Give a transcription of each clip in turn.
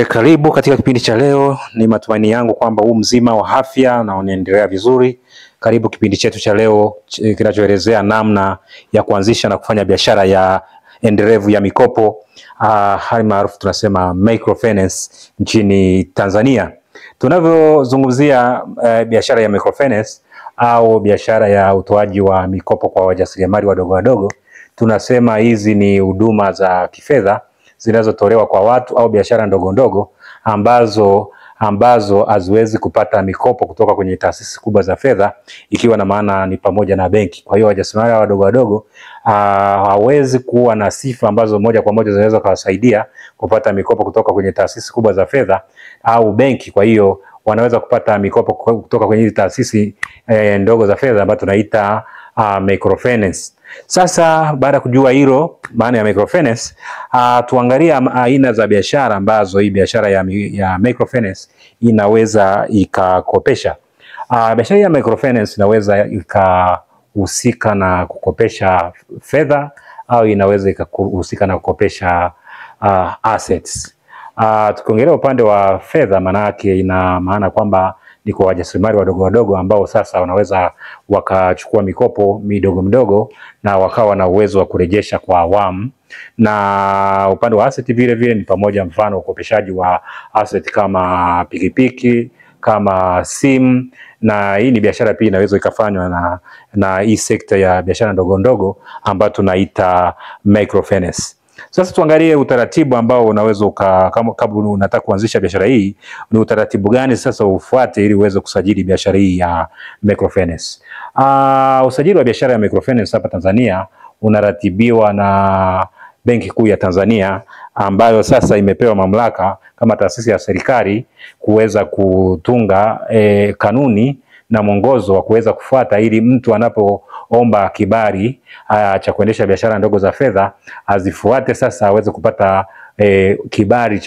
Karibu katika kipindi cha leo. Ni matumaini yangu kwamba huu mzima wa afya na unaendelea vizuri. Karibu kipindi chetu cha leo kinachoelezea namna ya kuanzisha na kufanya biashara ya endelevu ya mikopo, hali maarufu tunasema microfinance nchini Tanzania. Tunavyozungumzia biashara ya microfinance au biashara ya utoaji wa mikopo kwa wajasiriamali wadogo wadogo, tunasema hizi ni huduma za kifedha zinazotolewa kwa watu au biashara ndogo ndogo ambazo haziwezi kupata mikopo kutoka kwenye taasisi kubwa za fedha, ikiwa na maana ni pamoja na benki. Kwa hiyo wajasiriamali wadogo wadogo hawezi kuwa na sifa ambazo moja kwa moja zinaweza kuwasaidia kupata mikopo kutoka kwenye taasisi kubwa za fedha au benki. Kwa hiyo wanaweza kupata mikopo kutoka kwenye hizi taasisi ndogo za fedha ambazo tunaita microfinance. Sasa baada ya kujua hilo maana ya microfinance, tuangalia aina za biashara ambazo hii biashara ya microfinance inaweza ikakopesha. Biashara ya microfinance inaweza ikahusika na kukopesha fedha au inaweza ikahusika na kukopesha assets. Tukiongelea upande wa fedha, maana yake ina maana kwamba ni kwa wajasiriamali wadogo wadogo ambao sasa wanaweza wakachukua mikopo midogo midogo na wakawa na uwezo wa kurejesha kwa awamu. Na upande wa asset vile vile ni pamoja, mfano ukopeshaji wa asset kama pikipiki, kama simu, na hii ni biashara pia inaweza ikafanywa na hii sekta ya biashara ndogo ndogo ambayo tunaita microfinance. Sasa tuangalie utaratibu ambao unaweza kabla unataka kuanzisha biashara hii, ni utaratibu gani sasa ufuate ili uweze kusajili biashara hii ya microfinance. Usajili wa biashara ya microfinance hapa Tanzania unaratibiwa na Benki Kuu ya Tanzania, ambayo sasa imepewa mamlaka kama taasisi ya serikali kuweza kutunga kanuni na mwongozo wa kuweza kufuata ili mtu anapoomba kibali cha kuendesha biashara ndogo za fedha azifuate, sasa aweze kupata kibali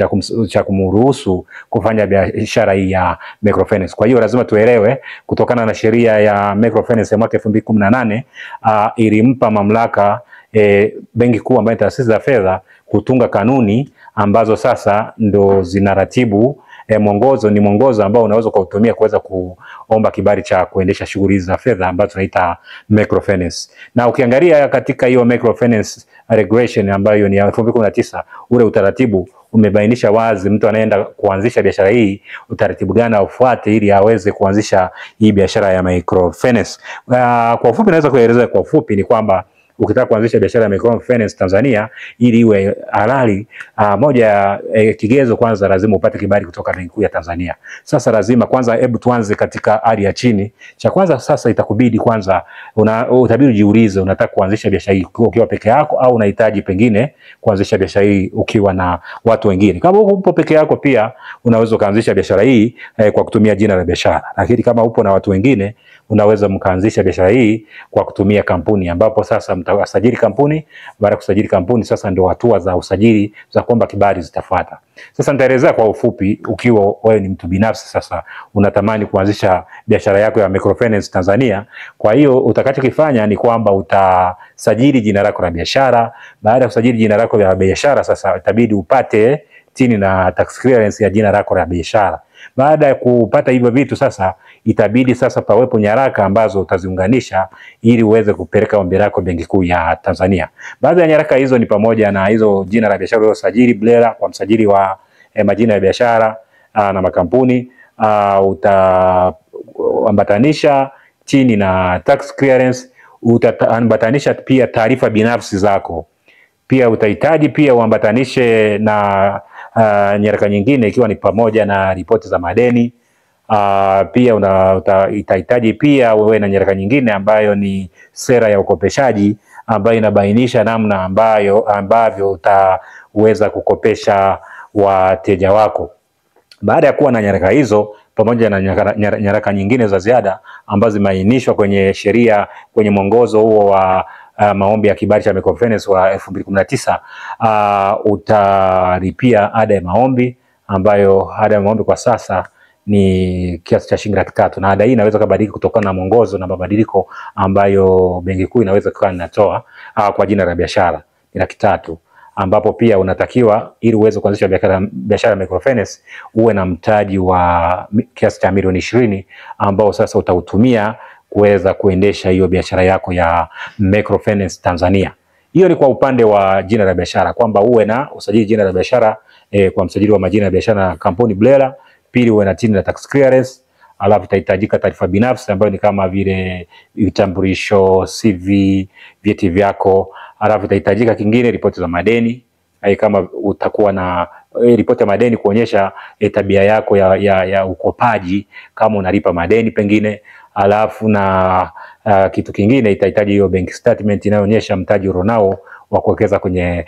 cha kumruhusu kufanya biashara hii ya microfinance. Kwa hiyo lazima tuelewe, kutokana na sheria ya microfinance ya mwaka 2018 ilimpa mamlaka Benki Kuu ambayo taasisi za fedha kutunga kanuni ambazo sasa ndo zinaratibu mwongozo. Ni mwongozo ambao unaweza kuutumia kuweza kuomba kibali cha kuendesha shughuli za fedha ambazo tunaita microfinance. Na ukiangalia katika hiyo microfinance regulation ambayo ni 2019, ule utaratibu umebainisha wazi mtu anaenda kuanzisha biashara hii utaratibu gani ufuate ili aweze kuanzisha hii biashara ya microfinance. Kwa ufupi naweza kueleza kwa ufupi ni kwamba ukitaka kuanzisha biashara ya microfinance Tanzania ili iwe halali, moja kigezo kwanza lazima upate kibali kutoka Benki Kuu ya Tanzania. Sasa lazima kwanza, hebu tuanze katika hali ya chini. Cha kwanza sasa itakubidi kwanza utabidi ujiulize unataka kuanzisha biashara hii ukiwa peke yako au unahitaji pengine kuanzisha biashara hii ukiwa na watu wengine. Kama upo peke yako pia unaweza kuanzisha biashara hii kwa kutumia jina la biashara. Lakini kama upo na watu wengine unaweza mkaanzisha biashara hii kwa kutumia kampuni, ambapo sasa mtasajili kampuni. Baada ya kusajili kampuni, sasa ndio hatua za usajili za kuomba kibali zitafuata. Sasa nitaelezea kwa ufupi. Ukiwa wewe ni mtu binafsi sasa unatamani kuanzisha biashara yako ya microfinance Tanzania, kwa hiyo utakachokifanya ni kwamba utasajili jina lako la biashara. Baada ya kusajili jina lako la biashara, sasa itabidi upate TIN na tax clearance ya jina lako la biashara. Baada ya kupata hivyo vitu, sasa itabidi sasa pawepo nyaraka ambazo utaziunganisha ili uweze kupeleka ombi lako Benki Kuu ya Tanzania. Baadhi ya nyaraka hizo ni pamoja na hizo jina la biashara ulilosajili BRELA kwa msajili wa majina ya biashara na makampuni. Utaambatanisha TIN na tax clearance. Utaambatanisha pia taarifa binafsi zako. Pia utahitaji pia uambatanishe na nyaraka nyingine, ikiwa ni pamoja na ripoti za madeni. Pia utahitaji pia wewe na nyaraka nyingine ambayo ni sera ya ukopeshaji ambayo inabainisha namna ambavyo utaweza kukopesha wateja wako. Baada ya kuwa na nyaraka hizo pamoja na nyaraka nyingine za ziada ambazo zimeainishwa kwenye sheria, kwenye mwongozo huo wa maombi ya kibali cha microfinance wa 2019, utalipia ada ya maombi, ambayo ada ya maombi kwa sasa ni kiasi cha shilingi 300,000, na ada hii inaweza kubadilika kutokana na mwongozo na mabadiliko ambayo Benki Kuu inaweza kuwa inatoa. Kwa jina la biashara ni 300,000. ambapo pia unatakiwa ili uweze kuanzisha biashara ya microfinance uwe na mtaji wa kiasi cha milioni 20 ambao sasa utautumia kuweza kuendesha hiyo biashara yako ya microfinance Tanzania. Hiyo ni kwa upande wa jina la biashara, kwamba uwe na usajili jina la biashara kwa msajili wa majina ya biashara na kampuni BRELA. Pili, uwe na TIN na tax clearance. Alafu itahitajika taarifa binafsi ambayo ni kama vile vitambulisho, CV, vyeti vyako. Alafu itahitajika kingine ripoti za madeni, kama utakuwa na ripoti ya madeni kuonyesha tabia yako ya ukopaji, kama unalipa madeni pengine. Alafu na kitu kingine itahitaji hiyo bank statement inayoonyesha mtaji ulionao wa kuwekeza kwenye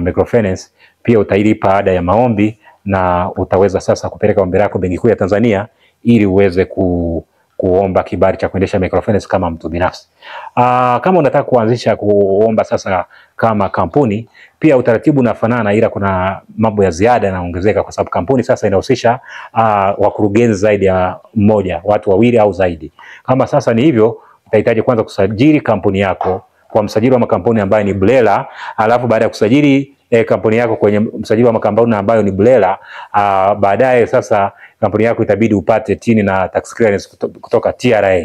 microfinance. Pia utailipa ada ya maombi na utaweza sasa kupeleka ombi lako Benki Kuu ya Tanzania ili uweze kuomba kibali cha kuendesha microfinance kama mtu binafsi. Kama unataka kuanzisha kuomba sasa kama kampuni, pia utaratibu unafanana, ila kuna mambo ya ziada yanaongezeka kwa sababu kampuni sasa inahusisha wakurugenzi zaidi ya mmoja, watu wawili au zaidi. Kama sasa ni hivyo, utahitaji kwanza kusajili kampuni yako kwa msajili wa makampuni ambaye ni BRELA. Alafu baada ya kusajili kampuni yako kwenye msajili wa makampuni ambayo ni BRELA, baadaye sasa kampuni yako itabidi upate TIN na tax clearance kutoka TRA.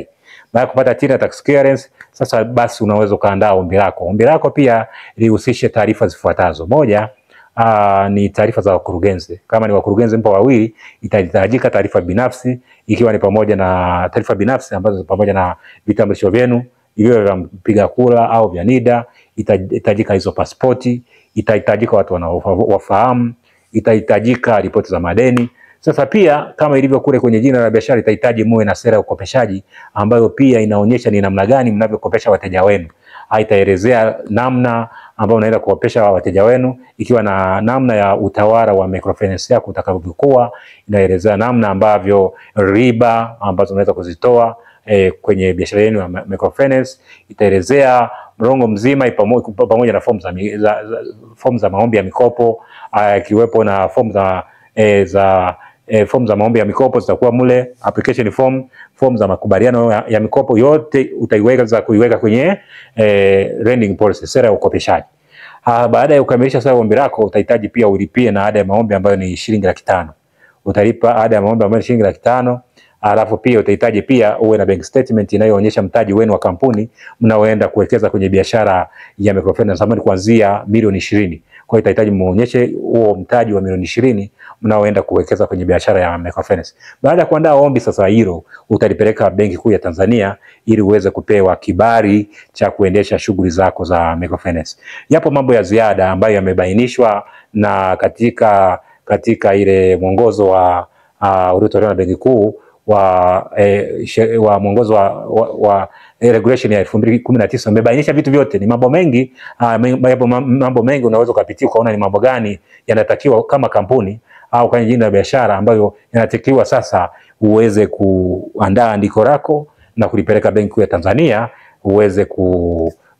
Baada ya kupata TIN na tax clearance, sasa basi unaweza kuandaa ombi lako. Ombi lako pia lihusishe taarifa zifuatazo. Moja, ni taarifa za wakurugenzi. Kama ni wakurugenzi mpo wawili, itahitajika taarifa binafsi, ikiwa ni pamoja na taarifa binafsi ambazo pamoja na vitambulisho vyenu, hivyo vya mpiga kura au vya NIDA. Itahitajika hizo pasipoti, itahitajika watu wanaowafahamu, itahitajika ripoti za madeni. Sasa pia kama ilivyo kule kwenye jina la biashara, itahitaji muwe na sera ya ukopeshaji ambayo pia inaonyesha ni namna gani mnavyokopesha wateja wenu. Itaelezea namna ambayo unaenda kukopesha wateja wenu, ikiwa na namna ya utawala wa microfinance yako utakavyokuwa, inaelezea namna ambavyo riba ambazo unaweza kuzitoa kwenye biashara yenu ya microfinance. Itaelezea mrongo mzima pamoja na fomu za maombi ya mikopo, ikiwepo na fomu za maombi ya mikopo zitakuwa mule, application form za makubaliano ya mikopo, yote utaiweka kuiweka kwenye lending policy, sera ya ukopeshaji. Baada ya kukamilisha sasa ombi lako, utahitaji pia ulipie na ada ya maombi ambayo ni shilingi 500,000. Utalipa ada ya maombi ambayo ni shilingi 500,000. Alafu pia utahitaji pia uwe na bank statement inayoonyesha mtaji wenu wa kampuni mnaoenda kuwekeza kwenye biashara ya microfinance ambayo kuanzia milioni 20. Kwa hiyo itahitaji muonyeshe huo mtaji wa milioni 20 mnaoenda kuwekeza kwenye biashara ya microfinance. Baada ya kuandaa ombi sasa hilo, utalipeleka Benki Kuu ya Tanzania ili uweze kupewa kibali cha kuendesha shughuli zako za microfinance. Yapo mambo ya ziada ambayo yamebainishwa na katika ile mwongozo wa uliotolewa na Benki Kuu wa mwongozo wa regulation ya 2019. Umebainisha vitu vyote, ni mambo mengi. Mambo mengi unaweza kupitia ukaona ni mambo gani yanatakiwa kama kampuni au kwenye jina la biashara ambayo yanatakiwa sasa uweze kuandaa andiko lako na kulipeleka Benki Kuu ya Tanzania uweze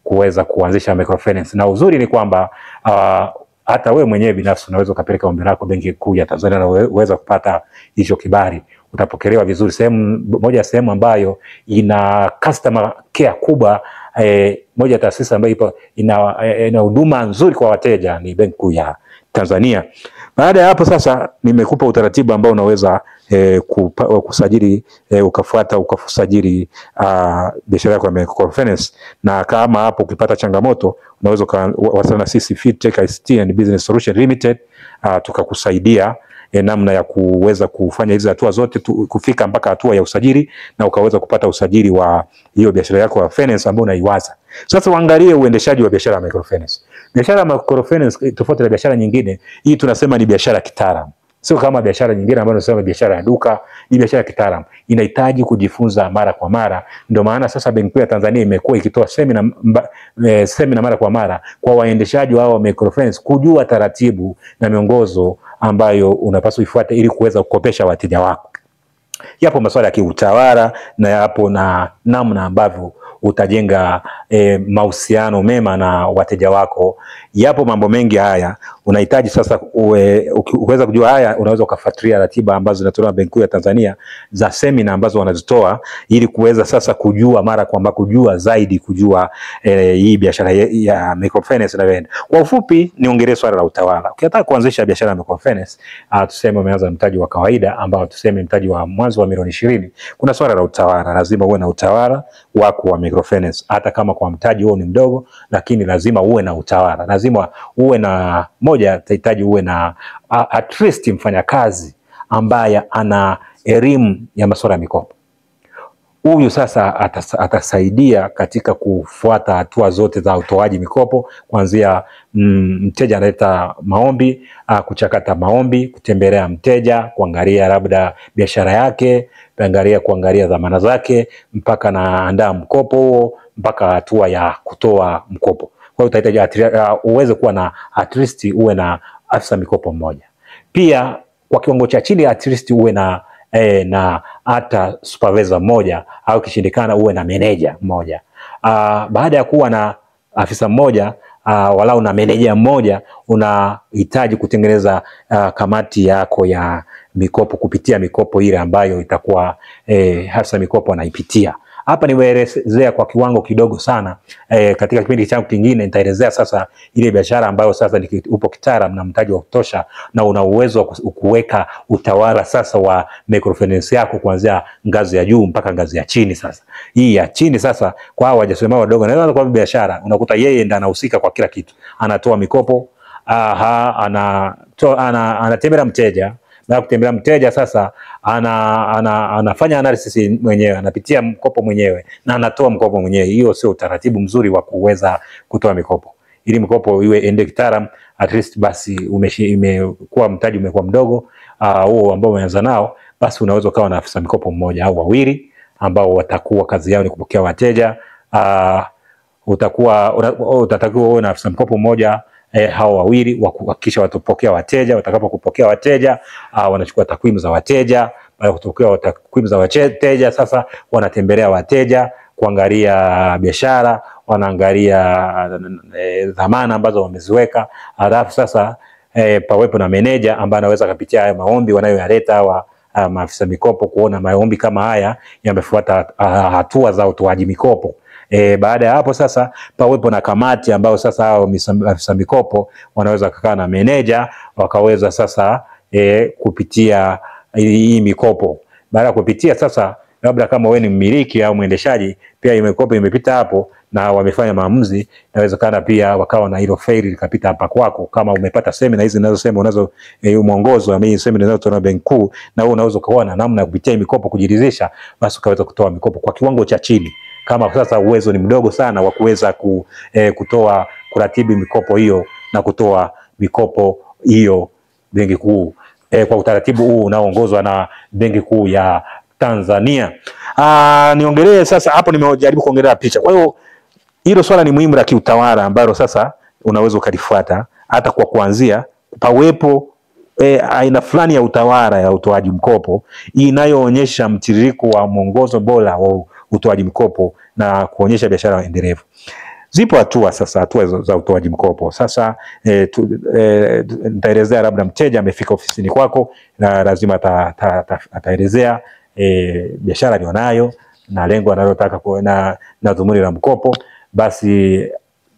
kuweza kuanzisha microfinance. Na uzuri ni kwamba hata wewe mwenyewe binafsi unaweza kupeleka ombi lako Benki Kuu ya Tanzania na uweza kupata hicho kibali. Utapokelewa vizuri. Sehemu ambayo ina customer care kubwa, moja taasisi ambayo ina huduma nzuri kwa wateja ni Benki Kuu ya Tanzania. Baada ya hapo sasa nimekupa utaratibu ambao unaweza kusajili, ukasajili biashara yako ya microfinance. Na kama hapo ukipata changamoto, unaweza kuwasiliana na sisi Fintech ICT and Business Solution Limited, tukakusaidia namna ya kuweza kufanya hizo hatua zote kufika mpaka hatua ya usajili na ukaweza kupata usajili wa hiyo biashara yako ya finance ambayo unaiwaza. Sasa uangalie uendeshaji wa biashara ya microfinance. Biashara ya microfinance tofauti na biashara nyingine, hii tunasema ni biashara kitaalamu. Sio kama biashara nyingine ambayo tunasema biashara ya duka, ni biashara kitaalamu. Inahitaji kujifunza mara kwa mara. Ndio maana sasa Benki Kuu ya Tanzania imekuwa ikitoa semina mara kwa mara kwa waendeshaji wao wa microfinance kujua taratibu na miongozo ambayo unapaswa ifuate ili kuweza kukopesha wateja wako. Yapo masuala ya kiutawala na yapo na namna ambavyo utajenga mahusiano mema na wateja wako. Yapo mambo mengi haya unahitaji sasa uweza kujua haya, unaweza ukafuatilia ratiba ambazo zinatolewa Benki Kuu ya Tanzania za semina ambazo wanazitoa ili kuweza sasa kujua mara kwa mara, kujua zaidi, kujua hii biashara ya microfinance inavyoenda. Kwa ufupi niongelee swala la utawala. Ukitaka kuanzisha biashara ya microfinance, tuseme umeanza mtaji wa kawaida ambao tuseme mtaji wa mwanzo wa milioni 20, kuna swala la utawala. Lazima uwe na utawala wako wa microfinance. Hata kama kwa mtaji huo ni mdogo, lakini lazima uwe na utawala. Lazima uwe na moja, utahitaji uwe na at least mfanyakazi ambaye ana elimu ya masuala ya mikopo. Huyu sasa atasaidia katika kufuata hatua zote za utoaji mikopo, kuanzia mteja analeta maombi, kuchakata maombi, kutembelea mteja, kuangalia labda biashara yake, kuangalia dhamana zake, mpaka naandaa mkopo huo, mpaka hatua ya kutoa mkopo. Kwa hiyo utahitaji uweze kuwa na at least uwe na afisa mikopo mmoja. Pia kwa kiwango cha chini at least uwe na hata supervisor mmoja, au kishindikana uwe na meneja mmoja. Baada ya kuwa na afisa mmoja walau na meneja mmoja, unahitaji kutengeneza kamati yako ya mikopo kupitia mikopo ile ambayo itakuwa hasa mikopo anaipitia. Hapa nimeelezea kwa kiwango kidogo sana. Katika kipindi changu kingine nitaelezea sasa ile biashara ambayo sasa upo kitaalamu na mtaji wa kutosha na una uwezo wa kuweka utawala sasa wa microfinance yako kuanzia ngazi ya juu mpaka ngazi ya chini. Sasa hii ya chini sasa kwa hao wajasiriamali wadogo, na kwa biashara unakuta yeye ndiye anahusika kwa kila kitu. Anatoa mikopo, anatembelea mteja. Na kutembelea mteja sasa anafanya analysis mwenyewe, anapitia mkopo mwenyewe na anatoa mkopo mwenyewe. Hiyo sio utaratibu mzuri wa kuweza kutoa mikopo. Ili mkopo iwe ende kitaalamu, at least basi imekuwa mtaji umekuwa mdogo huo ambao umeanza nao, basi unaweza kuwa na afisa mikopo mmoja au wawili ambao watakuwa kazi yao ni kupokea wateja. Utatakiwa uwe na afisa mikopo mmoja hao wawili wa kuhakikisha watapokea wateja. Watakapokupokea wateja, wanachukua takwimu za wateja. Baada ya kuchukua takwimu za wateja, sasa wanatembelea wateja kuangalia biashara, wanaangalia dhamana ambazo wameziweka. Alafu sasa pawepo na meneja ambaye anaweza kupitia haya maombi wanayoyaleta hawa maafisa mikopo, kuona maombi kama haya yamefuata hatua za utoaji mikopo. Baada ya hapo sasa pawepo na kamati ambao sasa hao afisa mikopo wanaweza kukaa na meneja wakaweza sasa kupitia hii mikopo. Baada ya kupitia sasa, labda kama wewe ni mmiliki au mwendeshaji, pia mikopo imepita hapo na wamefanya maamuzi, inawezekana pia wakawa na hilo faili likapita hapa kwako. Kama umepata semina hizi ninazosema, unazo mwongozo wa mimi semina zinazotolewa Benki Kuu, na wewe unaweza kuwa na namna ya kupitia mikopo kujiridhisha, basi ukaweza kutoa mikopo kwa kiwango cha chini. Kama sasa uwezo ni mdogo sana wa kuweza kuratibu mikopo hiyo na kutoa mikopo hiyo Benki Kuu kwa utaratibu huu unaoongozwa na Benki Kuu ya Tanzania. Niongelee sasa hapo, nimejaribu kuongelea picha. Kwa hiyo hilo swala ni muhimu la kiutawala ambalo sasa unaweza ukalifuata. Hata kwa kuanzia pawepo aina fulani ya utawala ya utoaji mkopo inayoonyesha mtiririko wa mwongozo bora wa utoaji mkopo na kuonyesha biashara endelevu. Zipo hatua sasa, hatua za utoaji mkopo. Sasa nitaelezea, labda mteja amefika ofisini kwako na lazima ataelezea biashara alionayo na lengo analotaka na dhumuni la mkopo. Basi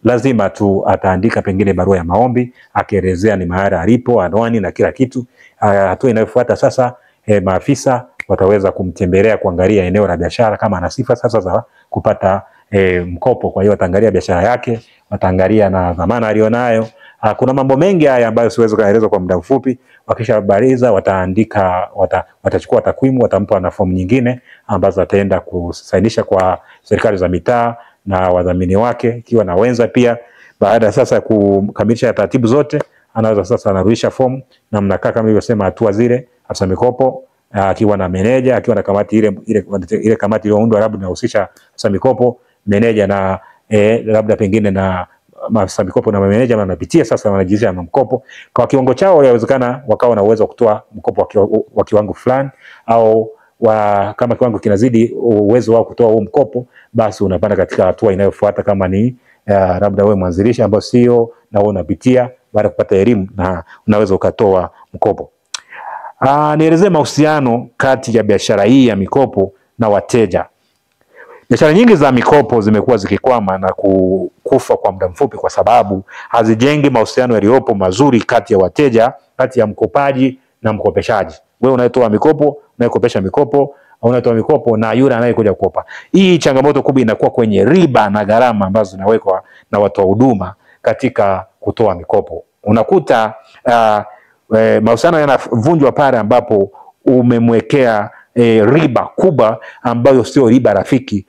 lazima tu ataandika pengine barua ya maombi akielezea ni mahali alipo, anwani na kila kitu. Hatua inayofuata sasa, maafisa wataweza kumtembelea kuangalia eneo la biashara kama ana sifa sasa za kupata mkopo. Kwa hiyo wataangalia biashara yake, wataangalia na dhamana alionayo. Kuna mambo mengi haya ambayo siwezi kueleza kwa muda mfupi. Wakishabariza wataandika, watachukua takwimu, watampa na fomu nyingine ambazo ataenda kusainisha kwa serikali za mitaa na wadhamini wake, ikiwa na wenza pia. Baada sasa kukamilisha taratibu zote, anaweza sasa anarudisha fomu na mnakaa kama nilivyosema, hatua zile, afisa mikopo akiwa na meneja, akiwa na kamati ile kamati iliyoundwa labda inahusisha afisa mikopo, meneja na labda pengine na maafisa mikopo na meneja, wanapitia sasa, wanajizia na mkopo kwa kiwango chao. Inawezekana wakawa na uwezo wa kutoa mkopo wa kiwango fulani, au kama kiwango kinazidi uwezo wao kutoa huo mkopo, basi unapanda katika hatua inayofuata, kama ni labda wewe mwanzilishi ambao sio na wewe unapitia baada kupata elimu na unaweza ukatoa mkopo. Nielezee mahusiano kati ya biashara hii ya mikopo na wateja. Biashara nyingi za mikopo zimekuwa zikikwama na kufa kwa muda mfupi kwa sababu hazijengi mahusiano yaliyopo mazuri kati ya wateja, kati ya mkopaji na mkopeshaji. Wewe unayetoa mikopo, unayekopesha mikopo, au unatoa mikopo na yule anayekuja kukopa. Hii changamoto kubwa inakuwa kwenye riba na gharama ambazo zinawekwa na watoa huduma katika kutoa mikopo. Unakuta mahusiano yanavunjwa pale ambapo umemwekea riba kubwa ambayo sio riba rafiki.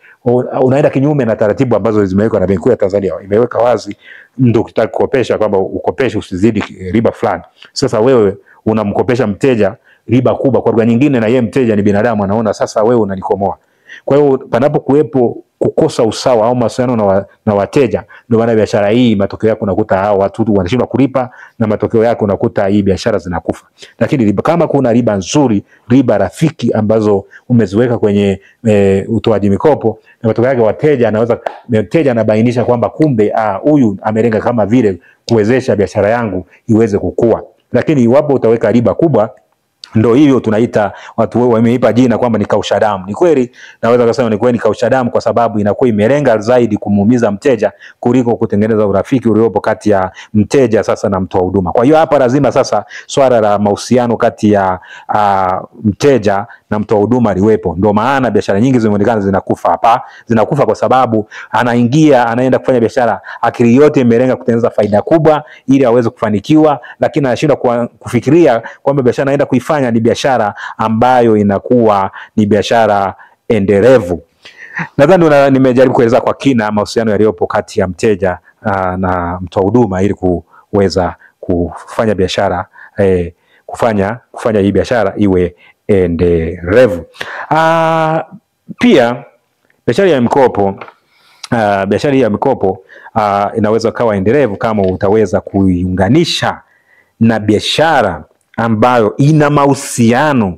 Unaenda kinyume na taratibu ambazo zimewekwa na Benki Kuu ya Tanzania. Imeweka wazi ndio ukitaka kukopesha kwamba ukopeshe usizidi riba fulani. Sasa wewe unamkopesha mteja riba kubwa, kwa lugha nyingine na yeye mteja ni binadamu, anaona sasa wewe unanikomoa. Kwa hiyo panapo kuwepo kukosa usawa au mahusiano na wateja, ndio maana biashara hii matokeo yake unakuta hao watu wanashindwa kulipa, na matokeo yake unakuta hii biashara zinakufa. Lakini kama kuna riba nzuri, riba rafiki ambazo umeziweka kwenye utoaji mikopo, na matokeo yake mteja anabainisha kwamba kumbe huyu amelenga kama vile kuwezesha biashara yangu iweze kukua. Lakini iwapo utaweka riba kubwa, ndio hiyo tunaita, watu wao wameipa jina kwamba ni kausha damu. Ni kweli, naweza kusema ni kweli, ni kausha damu kwa sababu inakuwa imelenga zaidi kumuumiza mteja kuliko kutengeneza urafiki uliopo kati ya mteja sasa na mtoa huduma. Kwa hiyo hapa lazima sasa swala la mahusiano kati ya mteja na mtoa huduma liwepo. Ndio maana biashara nyingi zimeonekana zinakufa hapa. Zinakufa kwa sababu anaenda kufanya biashara, akili yote imelenga kutengeneza faida kubwa ili aweze kufanikiwa, lakini anashindwa kufikiria kwamba biashara anaenda kuifanya ni biashara ambayo inakuwa ni biashara endelevu. Nadhani nimejaribu kueleza kwa kina mahusiano yaliyopo kati ya mteja na mtoa huduma ili kuweza kufanya biashara kufanya hii biashara iwe endelevu. Pia biashara ya mikopo inaweza kawa endelevu kama utaweza kuiunganisha na biashara ambayo ina mahusiano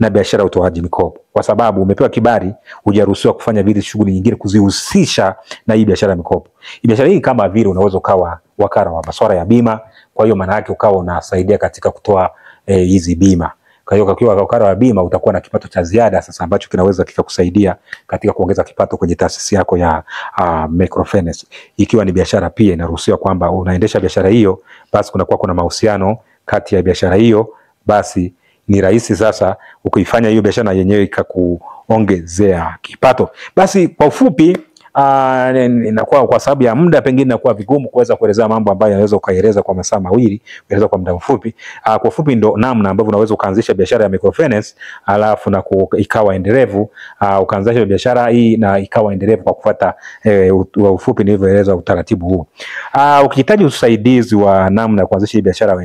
na biashara ya utoaji mikopo, kwa sababu umepewa kibali, hujaruhusiwa kufanya vile shughuli nyingine kuzihusisha na hii biashara ya mikopo. Biashara hii kama vile unaweza ukawa wakala wa masuala ya bima, kwa hiyo maana yake ukawa unasaidia katika kutoa hizi bima. Kwa hiyo ukiwa wakala wa bima utakuwa na kipato cha ziada sasa ambacho kinaweza kikakusaidia katika kuongeza kipato kwenye taasisi yako ya microfinance. Ikiwa ni biashara pia inaruhusiwa kwamba unaendesha biashara hiyo, basi kuna mahusiano kati ya biashara hiyo, basi ni rahisi sasa ukifanya hiyo biashara yenyewe ikakuongezea kipato. Basi kwa ufupi inakuwa kwa sababu ya muda pengine inakuwa vigumu kuweza kuelezea mambo ambayo yanaweza ukaeleza kwa masaa mawili, kueleza kwa muda mfupi. Kwa ufupi ndo namna ambavyo unaweza ukaanzisha biashara ya microfinance alafu na ikawa endelevu. Ukaanzisha biashara hii na ikawa endelevu kwa kufuata ufupi nilivyoeleza utaratibu huu. Ukihitaji usaidizi wa namna ya kuanzisha biashara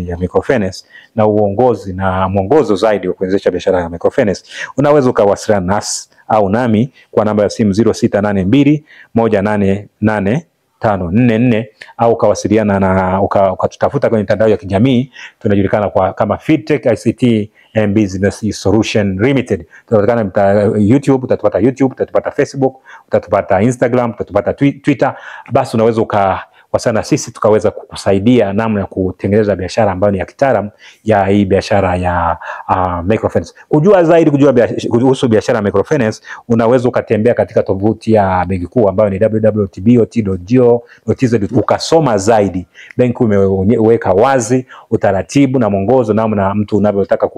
ya microfinance na uongozi na mwongozo zaidi wa kuanzisha biashara ya microfinance, unaweza ukawasiliana nasi au nami kwa namba ya simu 0682188544 au kawasiliana na ukatutafuta kwenye mitandao ya kijamii. Tunajulikana kama Fitech ICT and Business Solution Limited. Tunapatikana YouTube, utatupata YouTube, utatupata Facebook, utatupata Instagram, utatupata Twitter. Basi unaweza ukawasiliana sisi tukaweza kukusaidia namna ya kutengeneza biashara ambayo ni ya kitaalamu ya hii biashara ya microfinance. Kujua zaidi kuhusu biashara ya microfinance, unaweza ukatembea katika tovuti ya Benki Kuu ambayo ni www.bot.go.tz ukasoma zaidi. Benki Kuu imeweka wazi utaratibu na mwongozo namna mtu unavyotaka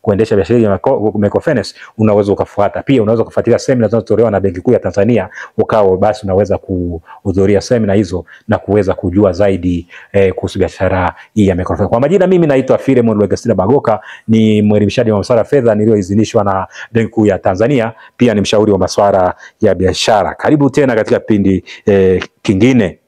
kuendesha biashara ya microfinance unaweza ukafuata. Pia unaweza kufuatilia semina zinazotolewa na Benki Kuu ya Tanzania, basi unaweza kuhudhuria semina hizo na kuweza kujua zaidi kuhusu biashara hii ya microfinance. Kwa majina, mimi naitwa Philemon Rwegasira Bagoka, ni mwelimishaji wa masuala ya fedha niliyoidhinishwa na Benki Kuu ya Tanzania, pia ni mshauri wa masuala ya biashara. Karibu tena katika kipindi kingine.